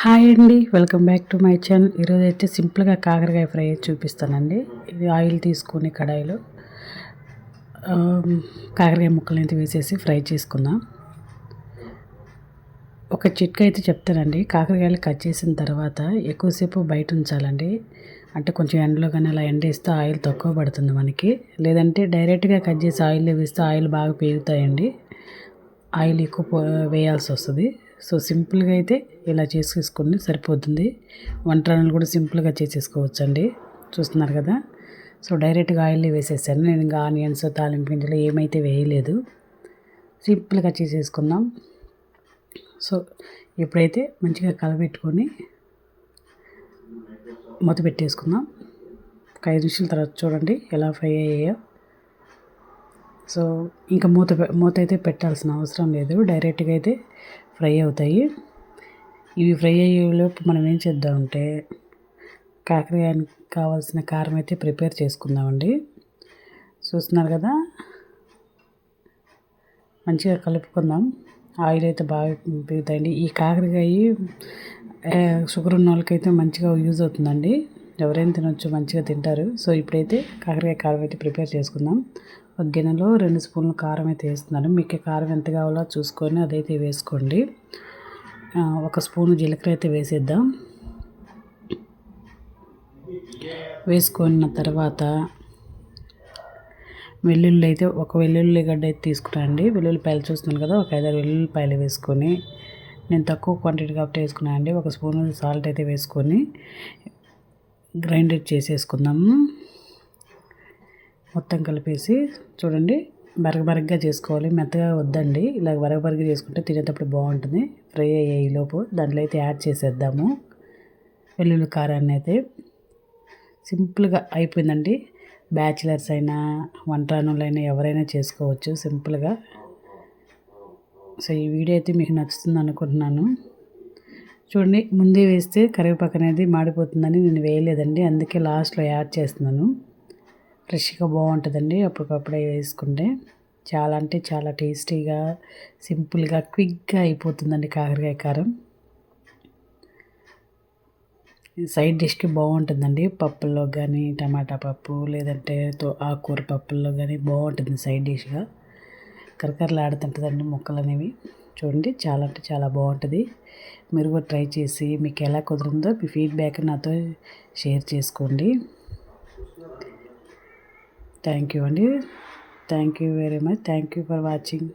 Hi అండి, welcome back to my channel. ఈరోజు అయితే సింపుల్గా కాకరకాయ ఫ్రై చూపిస్తానండి. ఇది ఆయిల్ తీసుకొని కడాయిలో కాకరకాయ ముక్కలు అయితే వేసేసి ఫ్రై చేసుకుందాం. ఒక చిట్కా అయితే చెప్తానండి. కాకరకాయలు కట్ చేసిన తర్వాత ఎక్కువసేపు బయట ఉంచాలండి. అంటే కొంచెం ఎండలో కానీ అలా ఎండేస్తే ఆయిల్ తక్కువ పడుతుంది మనకి. లేదంటే డైరెక్ట్గా కట్ చేసి ఆయిల్లో వేస్తే ఆయిల్ బాగా పెరుగుతాయండి. ఆయిల్ ఎక్కువ వేయాల్సి వస్తుంది. సో సింపుల్గా అయితే ఇలా చేసేసుకుని సరిపోతుంది. వంటలను కూడా సింపుల్గా చేసేసుకోవచ్చండి. చూస్తున్నారు కదా. సో డైరెక్ట్గా ఆయిల్లో వేసేసాను. నేను ఇంకా ఆనియన్స్, తాలింపు గింజలు ఏమైతే వేయలేదు. సింపుల్గా చేసేసుకుందాం. సో ఇప్పుడైతే మంచిగా కలబెట్టుకొని మూత పెట్టేసుకుందాం. ఒక 5 నిమిషాల తర్వాత చూడండి ఎలా ఫ్రై అయ్యాయో. సో ఇంకా మూత అయితే పెట్టాల్సిన అవసరం లేదు. డైరెక్ట్గా అయితే ఫ్రై అవుతాయి. ఇవి ఫ్రై అయ్యేలోపు మనం ఏం చేద్దామంటే కాకరకాయకి కావాల్సిన కారం అయితే ప్రిపేర్ చేసుకుందామండి. చూస్తున్నారు కదా, మంచిగా కలుపుకుందాం. ఆయిల్ అయితే బాగా పెరుగుతాయండి. ఈ కాకరకాయ షుగర్ ఉన్న వాళ్ళకైతే మంచిగా యూజ్ అవుతుందండి. ఎవరైనా తినొచ్చు, మంచిగా తింటారు. సో ఇప్పుడైతే కాకరకాయ కారం అయితే ప్రిపేర్ చేసుకుందాం. ఒక గిన్నెలో 2 స్పూన్లు కారం అయితే వేస్తున్నాను. మీకు కారం ఎంత కావాలో చూసుకొని అదైతే వేసుకోండి. 1 స్పూను జీలకర్ర అయితే వేసేద్దాం. వేసుకున్న తర్వాత వెల్లుల్లి అయితే ఒక వెల్లుల్లిగడ్డ అయితే తీసుకున్నానండి. వెల్లుల్లిపాయలు చూస్తున్నాను కదా, ఒక 5-6 వెల్లుల్లిపాయలు వేసుకొని, నేను తక్కువ క్వాంటిటీ కాబట్టి వేసుకున్నాను అండి. 1 స్పూన్ సాల్ట్ అయితే వేసుకొని గ్రైండర్ చేసేసుకుందాము. మొత్తం కలిపేసి చూడండి, బరగబరగ్గా చేసుకోవాలి, మెత్తగా వద్దండి. ఇలా బరగబరగ్గా చేసుకుంటే తినేటప్పుడు బాగుంటుంది. ఫ్రై అయ్యే లోపు దాంట్లో అయితే యాడ్ చేసేద్దాము వెల్లుల్లి కారాన్ని. అయితే సింపుల్గా అయిపోయిందండి. బ్యాచిలర్స్ అయినా వంటరానులైనా ఎవరైనా చేసుకోవచ్చు సింపుల్గా. సో ఈ వీడియో అయితే మీకు నచ్చుతుంది అనుకుంటున్నాను. చూడండి, ముందే వేస్తే కరివేపాకు అనేది మాడిపోతుందని నేను వేయలేదండి. అందుకే లాస్ట్లో యాడ్ చేస్తున్నాను. ఫ్రెష్గా బాగుంటుందండి అప్పటికప్పుడే వేసుకుంటే. చాలా అంటే చాలా టేస్టీగా, సింపుల్గా, క్విక్గా అయిపోతుందండి కాకరకాయ కారం. సైడ్ డిష్కి బాగుంటుందండి. పప్పుల్లో కానీ, టమాటా పప్పు లేదంటే ఆకుకూర పప్పుల్లో కానీ బాగుంటుంది సైడ్ డిష్గా. కరకరలాడుతుంటుందండి ముక్కలు అనేవి. చూడండి, చాలా అంటే చాలా బాగుంటుంది. మీరు కూడా ట్రై చేసి మీకు ఎలా కుదిరిందో మీ ఫీడ్బ్యాక్ నాతో షేర్ చేసుకోండి. థ్యాంక్ యూ అండి. Thank you very much. Thank you for watching.